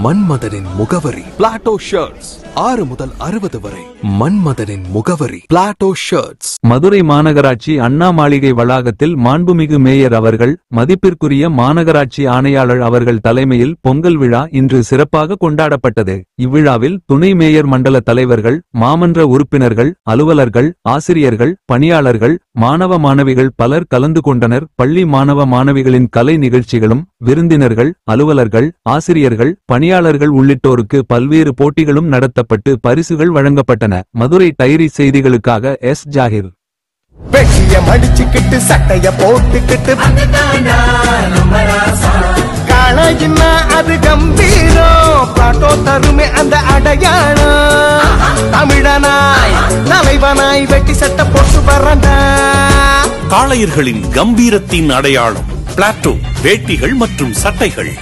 மன்மதனின் முகவரி Plato shirts. 6 முதல் 60 வரை. மன்மதனின் முகவரி பிளாட்டோ ஷர்ட்ஸ். மதுரை மாநகராட்சி அண்ணா மாளிகை வளாகத்தில் மாண்புமிகு மேயர் அவர்கள், மதிப்பிற்குரிய மாநகராட்சி ஆணையாளர் அவர்கள் தலைமையில் பொங்கல் விழா இன்று சிறப்பாக கொண்டாடப்பட்டது. இவ்விழாவில் துணை மேயர் மண்டல தலைவர்கள், மாமன்ற உறுப்பினர்கள், அலுவலர்கள், ஆசிரியர்கள், பணியாளர்கள், மாணவ மாணவிகள் பலர் கலந்து கொண்டனர். பள்ளி மாணவ மாணவிகளின் கலை நிகழ்ச்சிகளும், விருந்தினர்கள், அலுவலர்கள், ஆசிரியர்கள், பணியாளர்கள் உள்ளிட்டோருக்கு பல்வேறு போட்டிகளும் நடத்தப்பட்டு பரிசுகள் வழங்கப்பட்டன. மதுரை டைரி செய்திகளுக்காக எஸ். ஜாகிர். வெட்டிய மடிச்சுக்கிட்டு சட்டைய போட்டுக்கிட்டு காளையின்னா அது கம்பீரம். பிளாட்டோ தருமே அந்த அடையாளம். தமிழனாய் தலைவனாய் வெட்டி சட்டை போட்டு வரண்டா. காளையர்களின் கம்பீரத்தின் அடையாளம் பிளாட்டோ வேட்டிகள் மற்றும் சட்டைகள்.